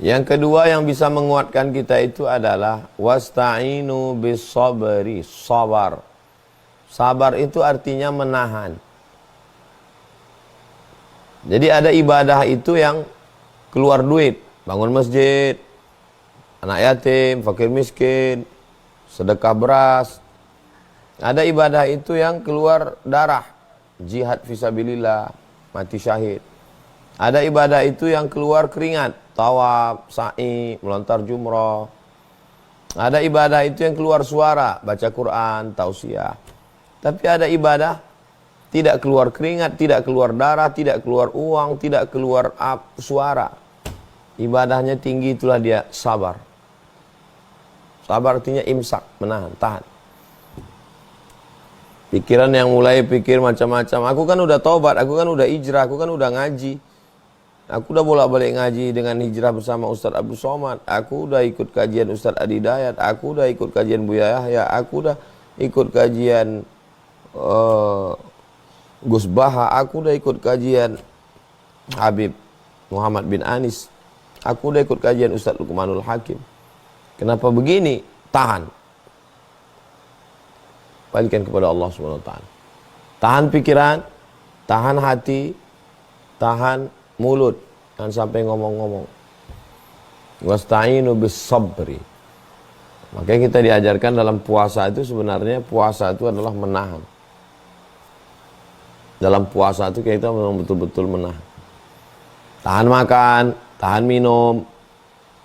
Yang kedua yang bisa menguatkan kita itu adalah wasta'inu bis sabri, sabar. Sabar itu artinya menahan. Jadi ada ibadah itu yang keluar duit, bangun masjid, anak yatim, fakir miskin, sedekah beras. Ada ibadah itu yang keluar darah, jihad fisabilillah, mati syahid. Ada ibadah itu yang keluar keringat, tawaf, sa'i, melontar jumrah. Ada ibadah itu yang keluar suara, baca Quran, tausiah. Tapi ada ibadah tidak keluar keringat, tidak keluar darah, tidak keluar uang, tidak keluar suara. Ibadahnya tinggi, itulah dia sabar. Sabar artinya imsak, menahan, tahan. Pikiran yang mulai pikir macam-macam. Aku kan udah taubat, aku kan udah hijrah, aku kan udah ngaji. Aku udah bolak-balik ngaji dengan hijrah bersama Ustaz Abdul Somad. Aku udah ikut kajian Ustaz Adi Dayat. Aku udah ikut kajian Buya Yahya. Aku udah ikut kajian Gus Baha. Aku udah ikut kajian Habib Muhammad bin Anis. Aku udah ikut kajian Ustaz Luqmanul Hakim. Kenapa begini? Tahan. Balikkan kepada Allah SWT. Tahan pikiran, tahan hati, tahan mulut, dan sampai ngomong-ngomong. Wasta'inu bis sabri. Makanya kita diajarkan dalam puasa itu sebenarnya puasa itu adalah menahan. Dalam puasa itu kita memang betul-betul menahan. Tahan makan, tahan minum,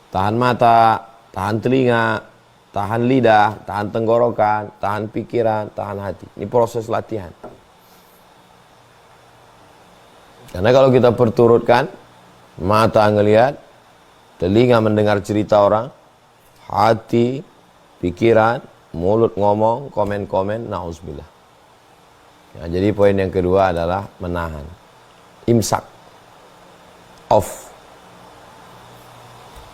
tahan mata, tahan telinga, tahan lidah, tahan tenggorokan, tahan pikiran, tahan hati. Ini proses latihan. Karena kalau kita perturutkan, mata ngelihat, telinga mendengar cerita orang, hati, pikiran, mulut ngomong, komen-komen, na'udzubillah. Ya, jadi poin yang kedua adalah menahan. Imsak. Off.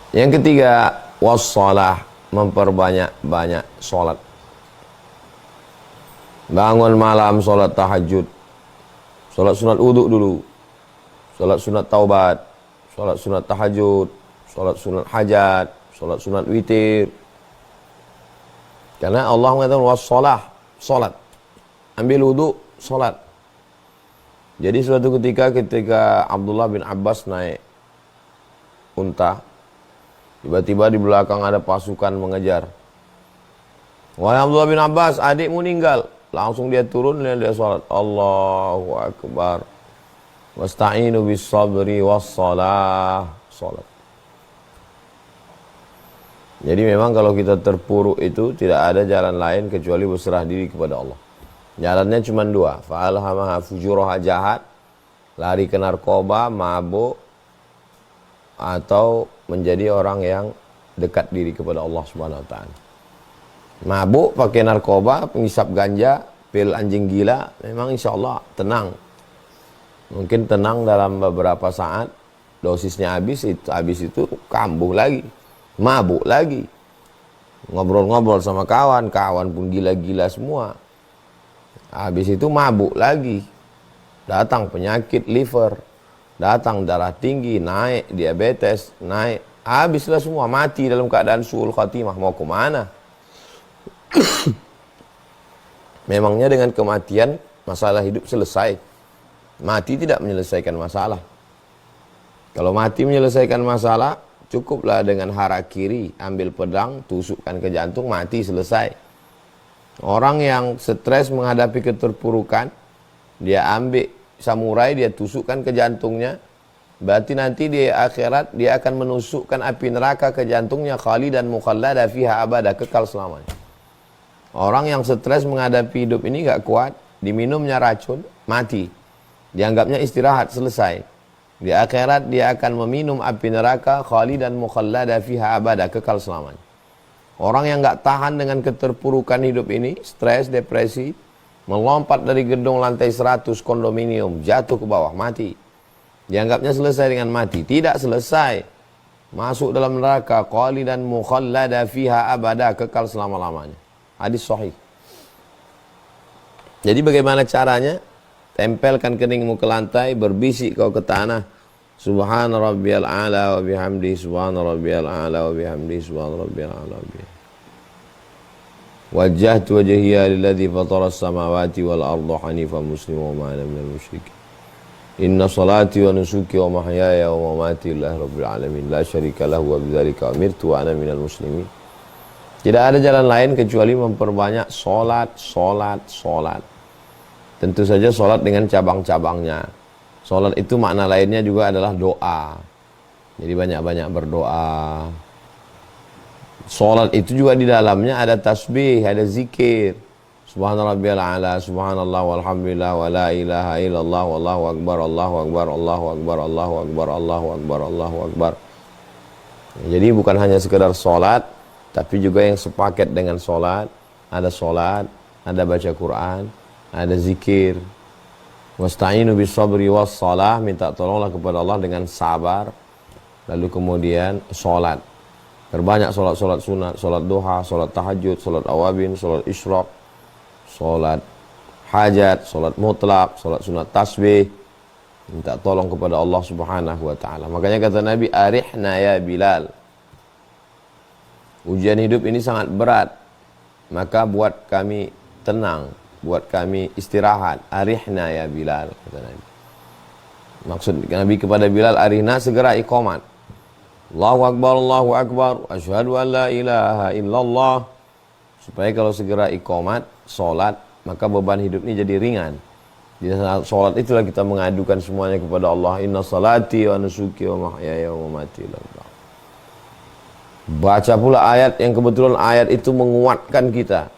Yang ketiga, wassalah, memperbanyak-banyak sholat. Bangun malam, sholat tahajud. Sholat sunat uduk dulu. Sholat sunat taubat, sholat sunat tahajud, sholat sunat hajat, sholat sunat witir. Karena Allah mengatakan wassalah, sholat. Ambil wudu, sholat. Jadi suatu ketika Abdullah bin Abbas naik unta, tiba-tiba di belakang ada pasukan mengejar. Wahai Abdullah bin Abbas, adikmu meninggal. Langsung dia turun dan dia sholat. Allahu Akbar. Wasta'inu bis sabri wassalah. Sholat. Jadi memang kalau kita terpuruk itu tidak ada jalan lain kecuali berserah diri kepada Allah. Jalannya cuma dua. Fa'alhamaha fujuraha, jahat, lari ke narkoba, mabuk, atau menjadi orang yang dekat diri kepada Allah Subhanahu wa taala. Mabuk, pakai narkoba, pengisap ganja, pil anjing gila, memang insya Allah tenang. Mungkin tenang dalam beberapa saat, dosisnya habis itu kambuh lagi, mabuk lagi. Ngobrol-ngobrol sama kawan pun gila-gila semua. Habis itu mabuk lagi. Datang penyakit liver, datang darah tinggi, naik diabetes, naik. Habislah semua, mati dalam keadaan su'ul khatimah. Mau kemana? Memangnya dengan kematian masalah hidup selesai? Mati tidak menyelesaikan masalah. Kalau mati menyelesaikan masalah, cukuplah dengan harakiri, ambil pedang, tusukkan ke jantung, mati, selesai. Orang yang stres menghadapi keterpurukan, dia ambil samurai, dia tusukkan ke jantungnya, berarti nanti di akhirat dia akan menusukkan api neraka ke jantungnya, khalidan mukhallada fiha abada, kekal selamanya. Orang yang stres menghadapi hidup ini gak kuat, diminumnya racun, mati. Dianggapnya istirahat, selesai. Di akhirat dia akan meminum api neraka, khalidan mukhallada fiha abada, kekal selamanya. Orang yang gak tahan dengan keterpurukan hidup ini, stres, depresi, melompat dari gedung lantai 100 kondominium, jatuh ke bawah, mati. Dianggapnya selesai dengan mati. Tidak selesai. Masuk dalam neraka, khalidan mukhallada fiha abada, kekal selama-lamanya. Hadis sahih. Jadi bagaimana caranya? Tempelkan keningmu ke lantai, berbisik kau ke tanah. Subhana rabbiyal a'la wa bihamdihi, subhana rabbiyal a'la wa bihamdihi, subhana rabbiyal a'la wa bihamdihi. Wajjahtu wajhiya lilladzi fatara as-samawati wal arda hanifan musliman wa ma ana minal musyrikin. Inna salati wa nusuki wa mahyaya wa mamati lillahi rabbil alamin la syarika lahu wa bidzalika umirtu wa ana minal muslimin. Tidak ada jalan lain kecuali memperbanyak solat. Tentu saja solat dengan cabang-cabangnya. Solat itu makna lainnya juga adalah doa. Jadi banyak-banyak berdoa. Solat itu juga di dalamnya ada tasbih, ada zikir. Subhana rabbiyal a'la, subhanallah walhamdulillah wa la ilaha illallah wallahu akbar, Allahu akbar, Allahu akbar, Allahu akbar, Allahu akbar, Allahu akbar. Jadi bukan hanya sekedar solat, tapi juga yang sepaket dengan solat. Ada baca Quran, ada zikir. Wasta'inu bis sabri was salah, minta tolonglah kepada Allah dengan sabar. Lalu kemudian solat. Berbanyak solat sunat, solat duha, solat tahajud, solat awabin, solat isyraq, solat hajat, solat mutlak, solat sunat tasbih. Minta tolong kepada Allah Subhanahu wa taala. Makanya kata Nabi, arihna ya Bilal. Ujian hidup ini sangat berat. Maka buat kami tenang, buat kami istirahat. Arihna ya Bilal, kata Nabi. Maksud Nabi kepada Bilal, arihna, segera iqamat. Allahu akbar, asyhadu an la ilaha illallah. Supaya kalau segera iqamat, solat, maka beban hidup ini jadi ringan. Di saat solat itulah kita mengadukan semuanya kepada Allah. Inna salati wa nusuki wa mahyaya wa mamati lillah. Baca pula ayat yang kebetulan ayat itu menguatkan kita.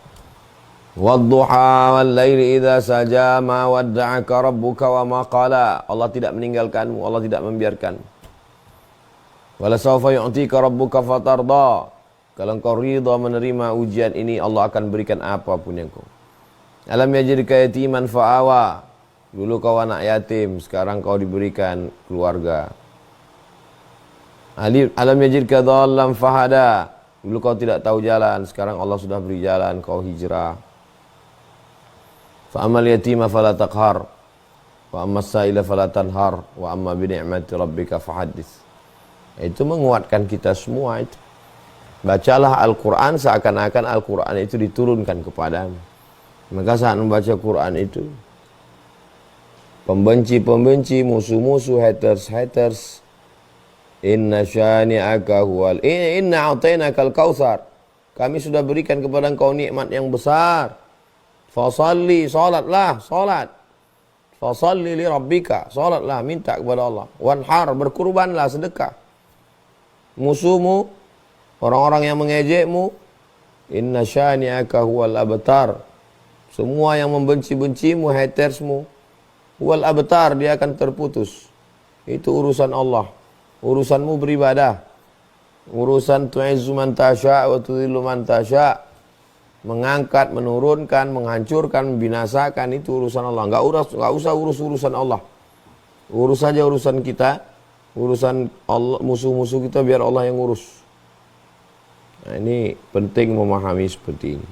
Wadduha wal laili idza saja ma wadda'aka rabbuka wa ma qala. Allah tidak meninggalkanmu, Allah tidak membiarkanmu. Wala sawfa yu'tika rabbuka fatarda. Kalau engkau ridha menerima ujian ini, Allah akan berikan apapun yang kau. Alam yajidka yatiman fa'awa. Dulu kau anak yatim, sekarang kau diberikan keluarga. Alam yajidka dhallan fahada. Dulu kau tidak tahu jalan, sekarang Allah sudah beri jalan, kau hijrah. Fa amal yatima fala taqhar, wa ammas sa'ila fala tanhar, wa amma bi ni'mati rabbika fahaddits. Itu menguatkan kita semua itu. Bacalah Al-Quran seakan-akan Al-Quran itu diturunkan kepadamu. Maka saat membaca Quran itu, pembenci-pembenci, musuh-musuh, haters, inna syani'aka huwal, inna a'tainakal kautsar. Kami sudah berikan kepada engkau nikmat yang besar. Fasalli, salatlah, salat. Fasalli li rabbika, salatlah, minta kepada Allah. Wanhar, berkurbanlah, sedekah. Musuhmu, orang-orang yang mengejekmu, inna syani'aka huwal abtar. Semua yang membenci-bencimu, hatersmu, huwal abtar, dia akan terputus. Itu urusan Allah. Urusanmu beribadah. Urusan tu'izzu man tasya' wa tudhillu man tasya'. Mengangkat, menurunkan, menghancurkan, membinasakan, itu urusan Allah. Enggak usah urus urusan Allah. Urus saja urusan kita. Urusan Allah, musuh-musuh kita biar Allah yang urus. Nah, ini penting memahami seperti ini.